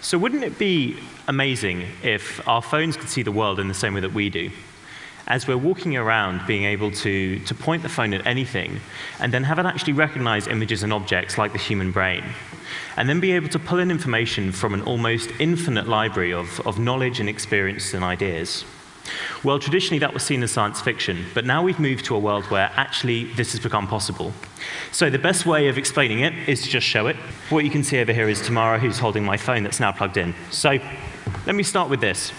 So wouldn't it be amazing if our phones could see the world in the same way that we do? As we're walking around, being able to point the phone at anything, and then have it actually recognize images and objects like the human brain, and then be able to pull in information from an almost infinite library of knowledge and experiences and ideas. Well, traditionally that was seen as science fiction, but now we've moved to a world where actually this has become possible. So the best way of explaining it is to just show it. What you can see over here is Tamara, who's holding my phone that's now plugged in. So let me start with this.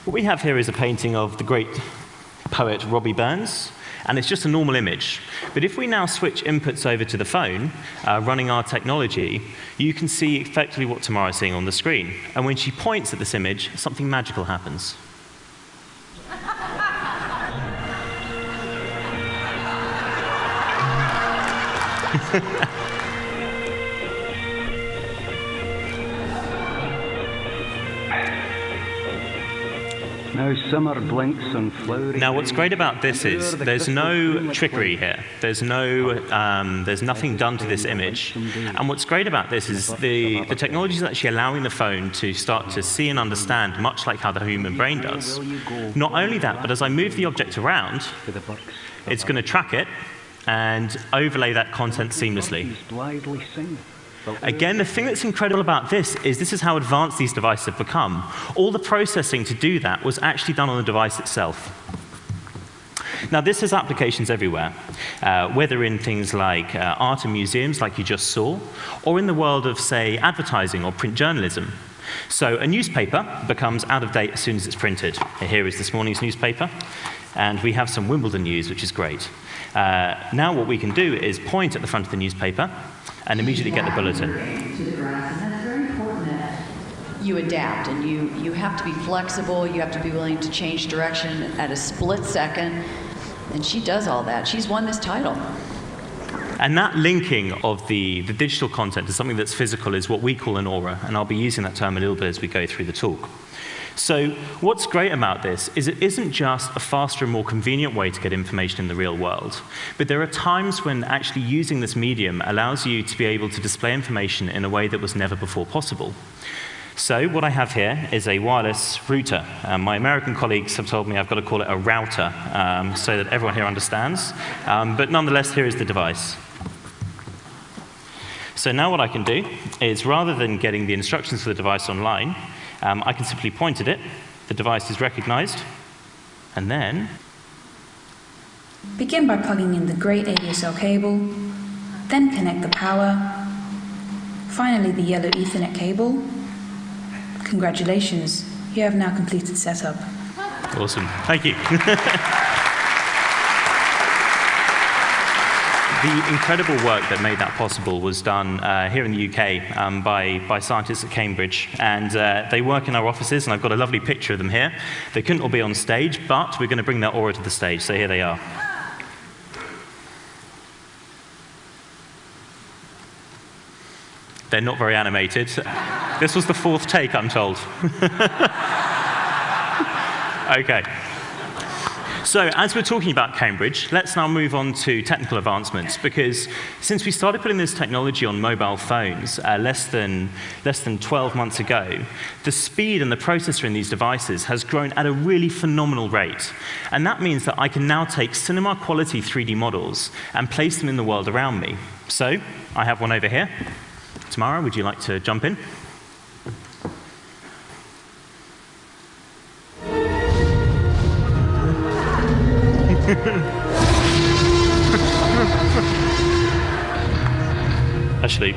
What we have here is a painting of the great poet Robbie Burns, and it's just a normal image. But if we now switch inputs over to the phone, running our technology, you can see effectively what Tamara's seeing on the screen. And when she points at this image, something magical happens. Now summer blinks on flowery. Now, what's great about this is there's no trickery here. There's nothing done to this image. And what's great about this is the technology is actually allowing the phone to start to see and understand, much like how the human brain does. Not only that, but as I move the object around, it's going to track it and overlay that content seamlessly. Again, the thing that's incredible about this is how advanced these devices have become. All the processing to do that was actually done on the device itself. Now, this has applications everywhere, whether in things like art and museums, like you just saw, or in the world of, say, advertising or print journalism. So a newspaper becomes out of date as soon as it's printed. Here is this morning's newspaper, and we have some Wimbledon news, which is great. Now what we can do is point at the front of the newspaper and immediately get the bulletin. You adapt, and you have to be flexible. You have to be willing to change direction at a split second. And she does all that. She's won this title. And that linking of the digital content to something that's physical is what we call an aura, and I'll be using that term a little bit as we go through the talk. So what's great about this is it isn't just a faster and more convenient way to get information in the real world, but there are times when actually using this medium allows you to be able to display information in a way that was never before possible. So what I have here is a wireless router. My American colleagues have told me I've got to call it a router so that everyone here understands. But nonetheless, here is the device. So now what I can do is, rather than getting the instructions for the device online, I can simply point at it, the device is recognized, and then begin by plugging in the gray ADSL cable, then connect the power, finally the yellow Ethernet cable. Congratulations, you have now completed setup. Awesome, thank you. The incredible work that made that possible was done here in the UK by scientists at Cambridge. And they work in our offices, and I've got a lovely picture of them here. They couldn't all be on stage, but we're going to bring their aura to the stage, so here they are. They're not very animated. This was the 4th take, I'm told. Okay. So as we're talking about Cambridge, let's now move on to technical advancements, because since we started putting this technology on mobile phones less than 12 months ago, the speed and the processor in these devices has grown at a really phenomenal rate. And that means that I can now take cinema quality 3D models and place them in the world around me. So I have one over here. Tamara, would you like to jump in? Actually,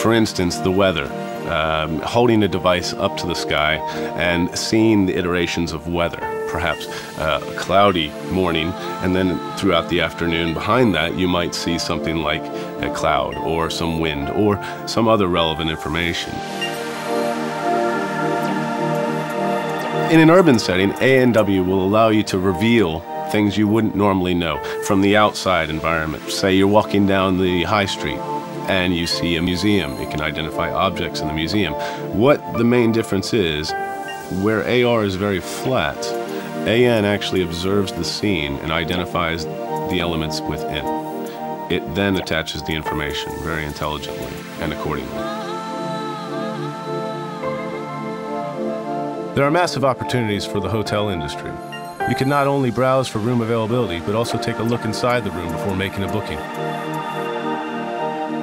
For instance, the weather. Holding a device up to the sky and seeing the iterations of weather. Perhaps a cloudy morning, and then throughout the afternoon behind that you might see something like a cloud or some wind or some other relevant information. In an urban setting, ANW will allow you to reveal things you wouldn't normally know from the outside environment. Say you're walking down the high street and you see a museum. It can identify objects in the museum. What the main difference is, where AR is very flat, AN actually observes the scene and identifies the elements within. It then attaches the information very intelligently and accordingly. There are massive opportunities for the hotel industry. You can not only browse for room availability, but also take a look inside the room before making a booking.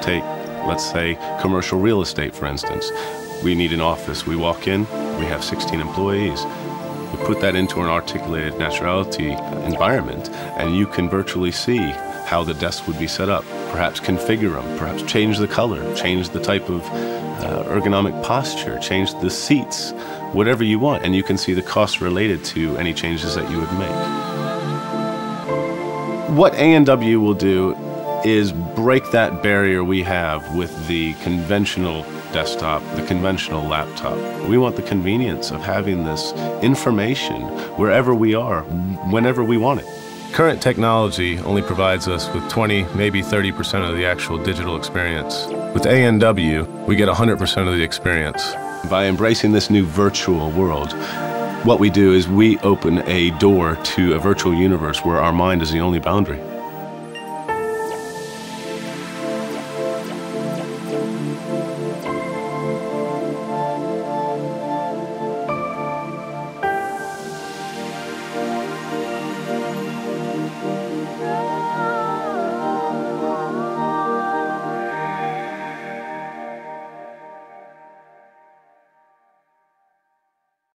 Take, let's say, commercial real estate, for instance. We need an office. We walk in, we have 16 employees. We put that into an articulated naturality environment, and you can virtually see how the desks would be set up. Perhaps configure them, perhaps change the color, change the type of ergonomic posture, change the seats, whatever you want, and you can see the costs related to any changes that you would make. What ANW will do is break that barrier we have with the conventional desktop, the conventional laptop. We want the convenience of having this information wherever we are, whenever we want it. Current technology only provides us with 20, maybe 30% of the actual digital experience. With ANW, we get 100% of the experience. By embracing this new virtual world, what we do is we open a door to a virtual universe where our mind is the only boundary.